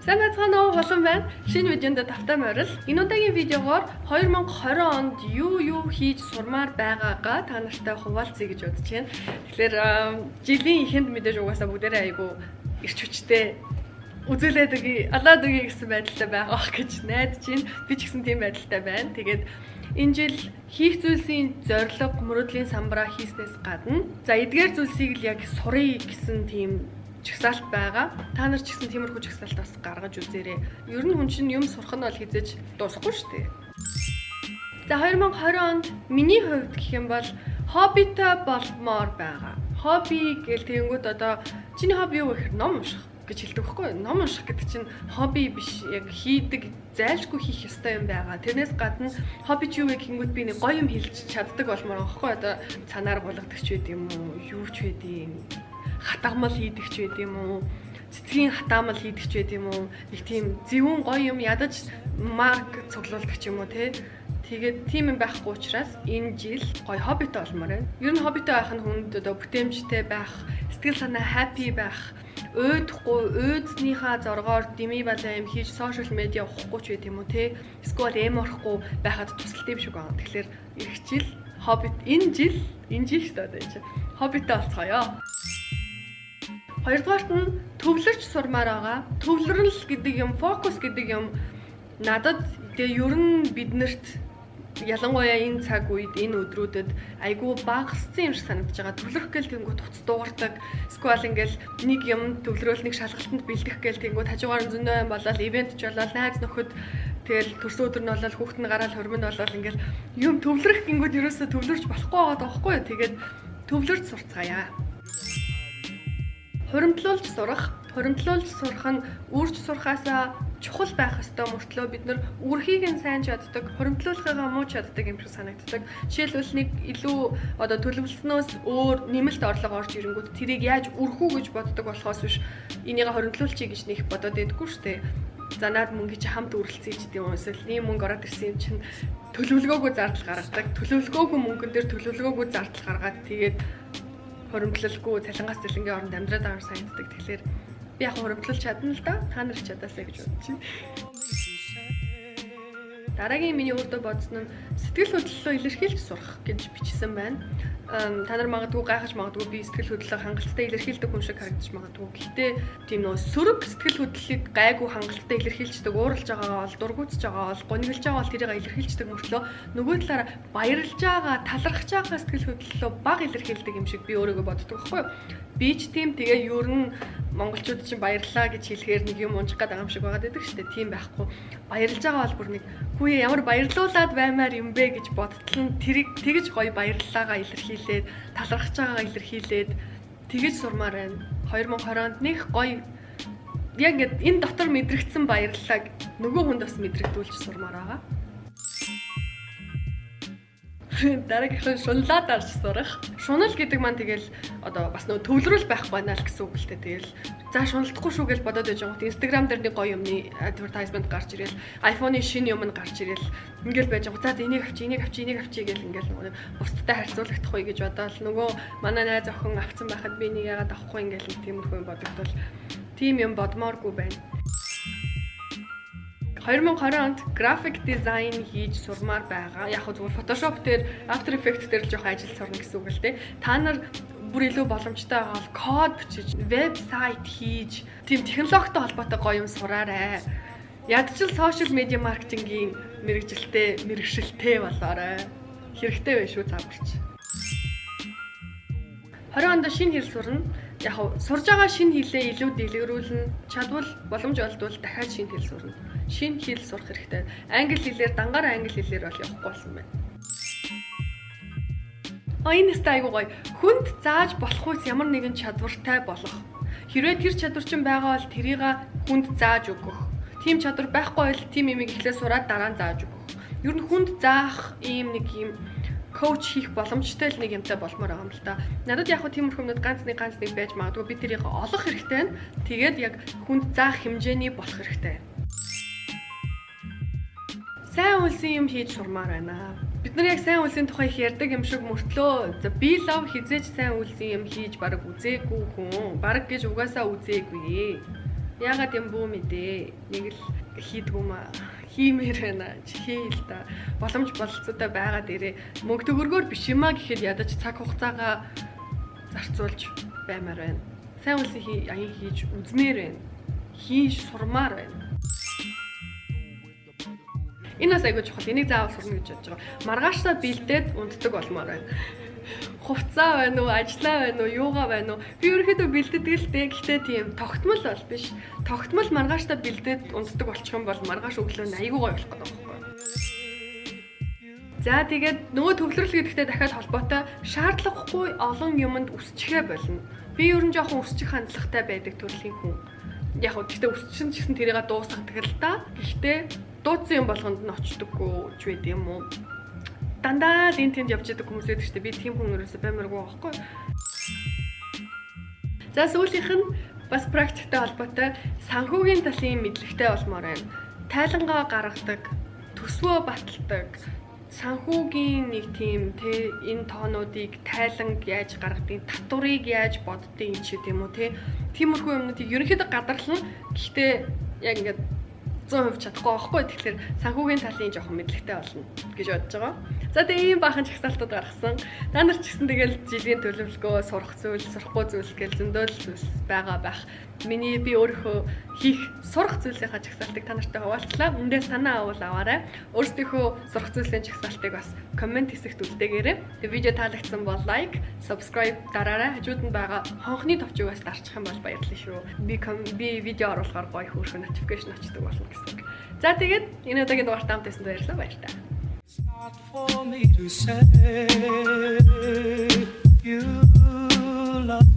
Сайн байцгаана уу холон байна. Шинэ видеонд тавтай морил. Энэ удаагийн видеогоор 2020 онд юу хийж сурмаар байгаагаа та нартай хуваалцъя гэж бодож байна. Тэгэхээр жилийн эхэнд мэдээж угаасаа бүгдээрээ айгу ирч хүчтэй үзүүлээд өгье, алаад өгье гэсэн байдалтай байгаах гэж найдаж байна. Би ч гэсэн тийм байдалтай байна. Тэгээд энэ жил хийх зүйлсийн зорилго, мөрөөдлийн самбараа хийснээс гадна за эдгээр зүйлсийг л яг сурыг гэсэн тийм чагсаалт байгаа. Та нар ч гэсэн тиймэрхүү чагсаалт бас гаргаж үзээрэй. Ер нь хүн чинь юм сурах нь бол хизээж дуусахгүй шүү дээ. За 2020 онд миний хувьд гэх юм бол хоббитой болмоор байгаа. Хобби гэл тэгэнгүүт одоо чиний хобби юу гэхээр ном унших гэж хэлдэг байхгүй юу? Ном унших гэдэг чинь хобби биш, яг хийдэг, зайлшгүй хийх ёстой юм байгаа. Тэрнээс гадна хобби ч юу вэ гэнгүүт би нэг гоё юм хэлж чаддаг болмоор байгаа байхгүй юу? Одоо цанаар болгодог ч байд юм уу, юу ч байд юм. Хатамал хийдэг ч байд юм уу, цэцгийн хатамал хийдэг ч байд юм уу, нэг тийм зөвүүн гоё юм ядаж марк цуглуулдаг ч юм уу те. Тэгээд тийм юм байхгүй учраас энэ жил гоё хоббитой болмоор байна. Ер нь хоббитой байх нь хүнд одоо бүтээмжтэй байх, сэтгэл санаа happy байх, өөдөхгүй, өөдснийхаа зоргоор дими балаа юм хийж сошиал медиа ухахгүй ч байд юм уу те. Эсвэл эм орохгүй байхад тусалтай юм шиг байна. Тэгэхээр эх жил хоббит энэ жил шүү дээ энэ чинь хоббитой болцгоё. Хоёрдугаарт нь төвлөрч сурмаар байгаа. Төвлөрөл гэдэг юм, фокус гэдэг юм надад тэгээ ер нь биднэрт ялангуяа энэ цаг үед, энэ өдрүүдэд айгүй багассан юм шиг санагдаж байгаа. Төвлөрөх гээл тэнгуут туц дуурдаг. Эсвэл ингээл нэг юм төвлөрөөл нэг шалгалтанд бэлдэх гээл тэнгуут хажуугаар зөндөө юм болоод ивент ч болоод найз нөхөд тэгэл төрсөн өдөр нь болоод хүүхэд нь гараад хормонд болоод ингээл юм төвлөрөх гингүүд ерөөсө төвлөрч болохгүй байгаа даахгүй юу. Тэгээд төвлөрч сурцгаая. Хуримтлуулж сурах нь үрж сурахаасаа чухал байх ёстой мөртлөө бид нар үрхийг нь сайн чаддаг, хуримтлуулахыгаа муу чаддаг юм шиг санагддаг. Жишээлбэл нэг илүү одоо төлөвлөснөөс өөр нэмэлт орлого орж ирэнгүүт тэрийг яаж үрхүү гэж боддог болохоос биш энийг хуримтлуулчих гэж нэг бодоод байдаггүй шүү дээ. За наад мөнгө чи хамт үргэлцээ ч гэдэм юм эсвэл ийм мөнгө ороод ирсэн юм чинь төлөвлөгөөгүй зардал гаргадаг. Төлөвлөгөөгүй мөнгөн дээр төлөвлөгөөгүй зардал гаргаад тэгээд хуримтлалгүй цалингаас цалингийн оронд амьдраад байгаа санагддаг. Тэгэхээр би яг хуримтлуулж чадна л да. Та нар чадаасаа гэж бодож байна. Дараагийн миний өөртөө бодсон нь сэтгэл хөдлөлөө илэрхийлж сурах гэж бичсэн байна. Та нар магадгүй гайхаж магадгүй би сэтгэл хөдлөлөө хангалттай илэрхийлдэг хүн шиг харагдаж магадгүй. Гэхдээ тийм нөө сөрөг сэтгэл хөдлөлийг гайгүй хангалттай илэрхийлждэг, ууралж байгаагаа бол, дургуутж байгаагаа бол, гониглж байгаа бол тэрийг илэрхийлждэг мөртлөө нөгөө талаараа баярлж байгаа, талархаж байгаа сэтгэл хөдлөлөө бага илэрхийлдэг юм шиг би өөрийгөө боддог байхгүй юу? Би ч тийм тэгээ ер нь монголчууд чинь баярлаа гэж хэлэхээр нэг юм унжих гэдэг юм шиг байгаад байдаг шүү дээ. Тийм байхгүй. Баярлж байгаа бол бүр нэг хүү ямар баярлуулад баймаар юм бэ гэж бодтол нь тэрийг тэгж гоё баярлалаагаа илэрхийлээд, талархаж байгаагаа илэрхийлээд тэгж сурмаар байна. 2020 онд нэг гоё яг ингэ энэ дотор мэдрэгдсэн баярлалааг нөгөө хүнд бас мэдрэгдүүлж сурмаар байгаа. Дараагийнх нь шуналаад арч сурах. Шунал гэдэг маань тэгэл одоо бас нөгөө төвлөрөл байхгүй байна л гэсэн үг л дээ. Тэгэл за шуналдахгүй шүү гэж бодоод байж байгаа. Instagram дээр нэг гоё юмны advertisement гарч ирэл, iPhone-ы шинэ юм нь гарч ирэл ингээл байж байгаа. За энийг авчи гэл ингээл нөгөө бусдтай харьцуулагдах уу гэж бодоод нөгөө манай найз охин авцсан байхад би энийг яагаад авахгүй ингээл тиймэрхүү юм бодогдвол тийм юм бодмооргүй байна. 2020 онд график дизайн хийж сурмаар байгаа. Яг зөвхөн Photoshop дээр, After Effects дээр л жоох ажил сурна гэсэн үг л дээ. Та нар бүр илүү боломжтой байгаа бол код бичиж, вебсайт хийж, тийм технологитой холбоотой гоё юм сураарай. Ядчил сошиал медиа маркетингийн мэргэжилтэй болоорой. Хэрэгтэй байх шүү цааварч. 20 онд шинэ хэл сурна. Яг сурж байгаа шинэ хэлээ илүү дэлгэрүүлнэ. Чадвал боломж олдвол дахиад шинэ хэл сурна. Шинэ хэл сурах хэрэгтэй. Англи хэлээр дангаар англи хэлээр бол явахгүй болсон байна. Энэ стай айгуу гоё. Хүнд зааж болох үс ямар нэгэн чадвартай болох. Хэрвээ тэр чадвар чинь байгаа бол тэрийг хүнд зааж өгөх. Тим чадвар байхгүй бол тим юмыг эхлээ сураад дараа нь зааж өгөх. Ер нь хүнд заах ийм нэг юм коуч хийх боломжтой л нэг юмтай болмоор байгаа юм л та. Надад яг хөө тиймэрхүү юмнууд ганц нэг байж магадгүй би тэрийг олох хэрэгтэй байна. Тэгээд яг хүнд заах хэмжээний болох хэрэгтэй. Сайн үйлсийн юм хийж сурмаар байна. Бид нар яг сайн үйлсийн тухай их ярьдаг юм шиг мөртлөө би лав хизээж сайн үйлсийн юм хийж бараг үзээгүй хүн. Бараг гэж угаасаа үзээгүй. Яагаад юм бүү мэдээ. Нэг л хийдгүү маа. Хиймээр байна. Хийл та. Боломж бололцоотой байгаад ирээ. Мөнгө төгрөгөөр биш юм а гэхэд ядаж цаг хугацаагаа зарцуулж баймаар байна. Сайн үлсийн аян хийж үзмээр байна. Хийж сурмаар байна. Энэ бас айгүй чухал. Энийг заавал сурна гэж бодож байгаа. Маргааштай бэлдээд унтдаг болмоор байна. Хувцаа байна уу, ажиллаа байна уу, юугаа байна уу? Би ерөөхдөө бэлддэг л дээ. Гэхдээ тийм тогтмол бол биш. Тогтмол маргааштай бэлдээд унтдаг болчих юм бол маргааш өглөө нь айгүй гоё болох гэдэг байна. За тэгээд нөгөө төвлөрөл гэдэгтэй дахиад холбоотой шаардлагагүй олон юмд үсчихэ болно. Би ер нь жоохон үсчих хандлагатай байдаг төрлийн хүн. Яг нь гэхдээ үсчин ч гэсэн тэрийг дуусгадаг л та. Гэхдээ дуудсан юм болгонд нь очдоггүй ч байд юм уу? Дандаа линт тэнд явж байгаа хүмүүс байдаг шүү дээ. Би тийм хүн өрөөсөө баймаргүй байхгүй. За сүүлийнх нь бас практиктэй холбоотой санхүүгийн талын мэдлэгтэй болмоор байна. Тайлангаа гаргадаг, төсвөө баталдаг, санхүүгийн нэг тийм энэ тоонуудыг тайланг яаж гаргадгийг, татварыг яаж боддгийг ч гэдэм үү тиймэрхүү юмнуудыг ерөнхийдөө гадарлана. Гэхдээ яг ингээд 100% чадахгүй байхгүй. Тэгэхээр санхүүгийн талын жоохон мэдлэгтэй болно гэж бодож байгаа. За тэгээ ийм баахан чагсаалтууд гаргасан. Та нар ч гэсэн тэгэл жилийн төлөвлөгөө, сурах зүйл, сурахгүй зүйл гэл зөндөл зүйлс байгаа байх. Миний би өөрийнхөө хийх сурах зүйлсийнхаа чагсаалтыг та нартай хуваалцлаа. Эндээ санаа авал аваарай. Өөрсдийнхөө сурах зүйлсийн чагсаалтыг бас комент хэсэгт үлдээгээрэй. Тэгээ видео таалагдсан бол лайк, subscribe дараарай. Хажууд нь байгаа хонхны товчийг бас дарчих юм бол баярлалаа шүү. Би видео оруулахаар гоё хөөрхөн notification очдог болно гэсэн. За тэгээд энэ удаагийн дугаарт хамт байсан баярлалаа. Баярлалаа. It's not for me to say you love